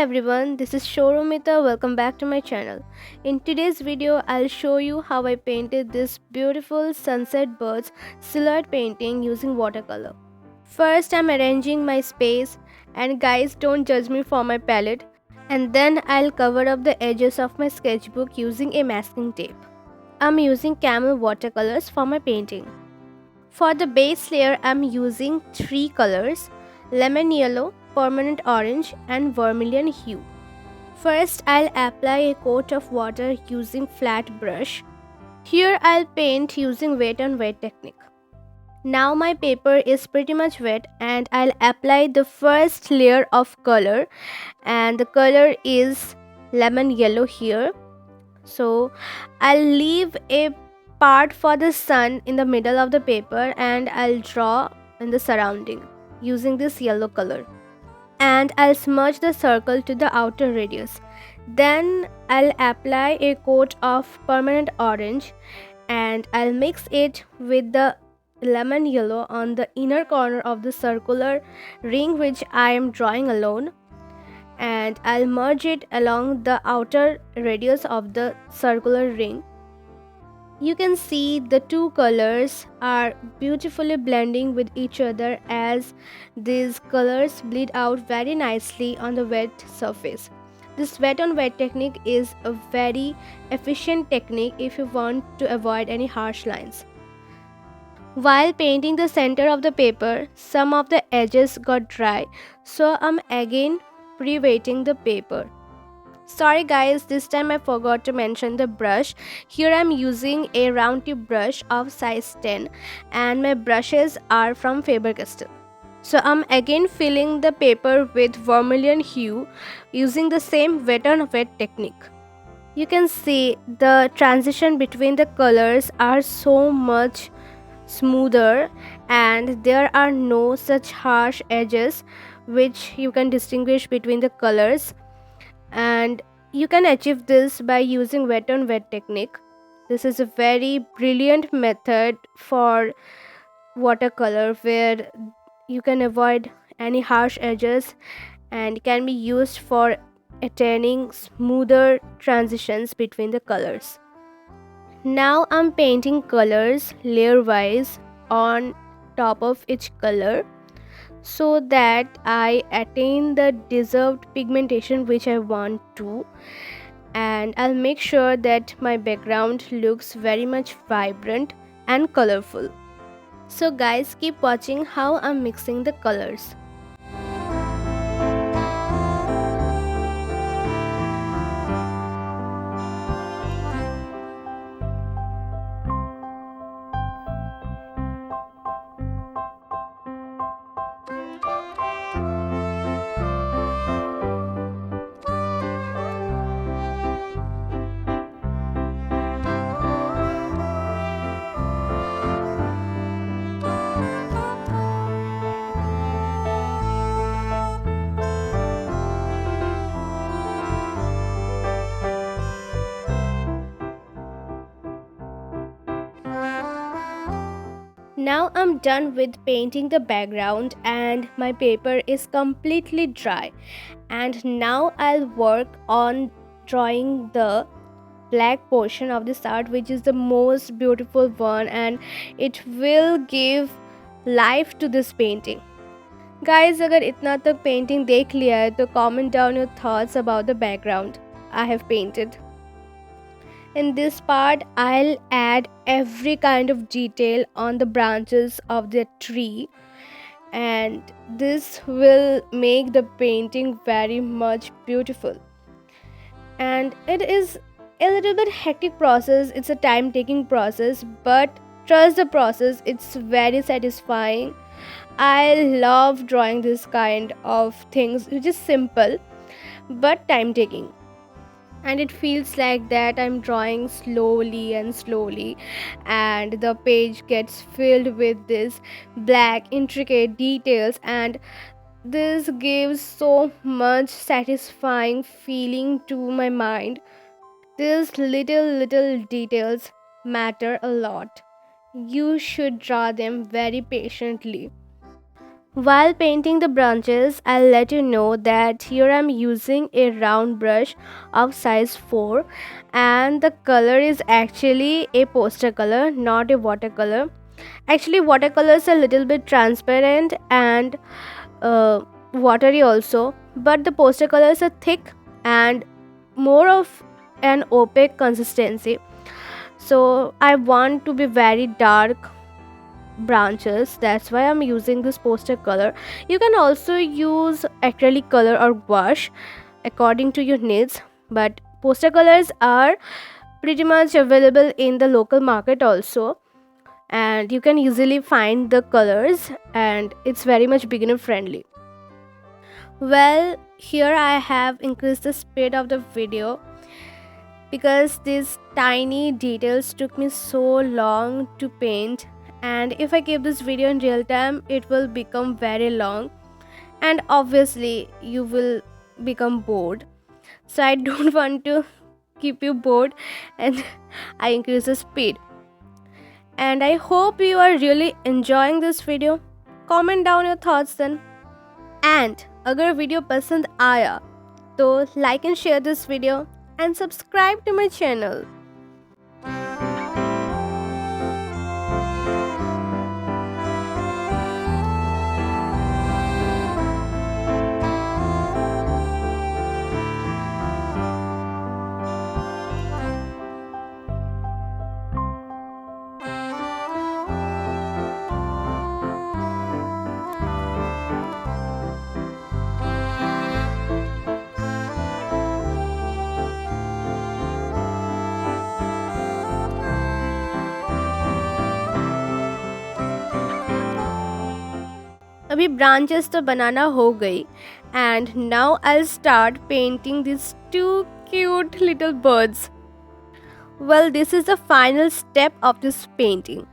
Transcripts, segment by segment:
everyone, this is Shorumita. Welcome back to my channel. In today's video, I'll show you how I painted this beautiful sunset birds silhouette painting using watercolor. First, I'm arranging my space, and guys, don't judge me for my palette. And then I'll cover up the edges of my sketchbook using a masking tape. I'm using camel watercolors for my painting. For the base layer, I'm using three colors: lemon yellow, permanent orange, and vermilion hue. First, I'll apply a coat of water using flat brush. Here, I'll paint using wet on wet technique. Now my paper is pretty much wet and I'll apply the first layer of color, and the color is lemon yellow here. So I'll leave a part for the sun in the middle of the paper and I'll draw in the surrounding using this yellow color, and I'll smudge the circle to the outer radius. Then I'll apply a coat of permanent orange and I'll mix it with the lemon yellow on the inner corner of the circular ring which I am drawing alone, and I'll merge it along the outer radius of the circular ring. You can see the two colors are beautifully blending with each other as these colors bleed out very nicely on the wet surface. This wet on wet technique is a very efficient technique if you want to avoid any harsh lines. While painting the center of the paper, some of the edges got dry, so I'm again pre-wetting the paper. Sorry guys, this time I forgot to mention the brush. Here I'm using a round tip brush of size 10 and my brushes are from Faber-Castell. So I'm again filling the paper with vermilion hue using the same wet on wet technique. You can see the transition between the colors are so much smoother and there are no such harsh edges which you can distinguish between the colors, and you can achieve this by using wet on wet technique. This is a very brilliant method for watercolor where you can avoid any harsh edges and can be used for attaining smoother transitions between the colors. Now I'm painting colors layer wise on top of each color so that I attain the deserved pigmentation which I want to, and I'll make sure that my background looks very much vibrant and colorful. So guys, keep watching how I'm mixing the colors. Now I'm done with painting the background and my paper is completely dry, and now I'll work on drawing the black portion of this art which is the most beautiful one, and it will give life to this painting. Guys, अगर इतना तक painting देख लिया है तो comment down your thoughts about the background I have painted. In this part, I'll add every kind of detail on the branches of the tree, and this will make the painting very much beautiful. And it is a little bit hectic process, it's a time taking process, but trust the process, it's very satisfying. I love drawing this kind of things which is simple but time taking, and it feels like that I'm drawing slowly and slowly, and the page gets filled with this black intricate details, and this gives so much satisfying feeling to my mind. These little details matter a lot. You should draw them very patiently. While painting the branches, I'll let you know that here I'm using a round brush of size 4, and the color is actually a poster color, not a watercolor. Actually, watercolors are a little bit transparent and watery also, but the poster colors are thick and more of an opaque consistency. So I want to be very dark branches, that's why I'm using this poster color. You can also use acrylic color or gouache according to your needs, but poster colors are pretty much available in the local market also, and you can easily find the colors, and it's very much beginner friendly. Well, here I have increased the speed of the video because these tiny details took me so long to paint, and if I keep this video in real time it will become very long, and obviously you will become bored. So I don't want to keep you bored, and I increase the speed. And I hope you are really enjoying this video. Comment down your thoughts then. And अगर video पसंद आया तो like and share this video and subscribe to my channel. अभी branches तो बनाना हो गई, and now I'll start painting these two cute little birds. Well, this is the final step of this painting.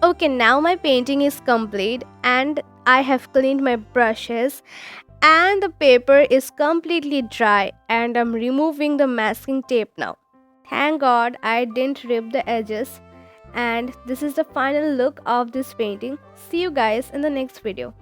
Okay, now my painting is complete and I have cleaned my brushes and the paper is completely dry, and I'm removing the masking tape now. Thank God I didn't rip the edges, and this is the final look of this painting. See you guys in the next video.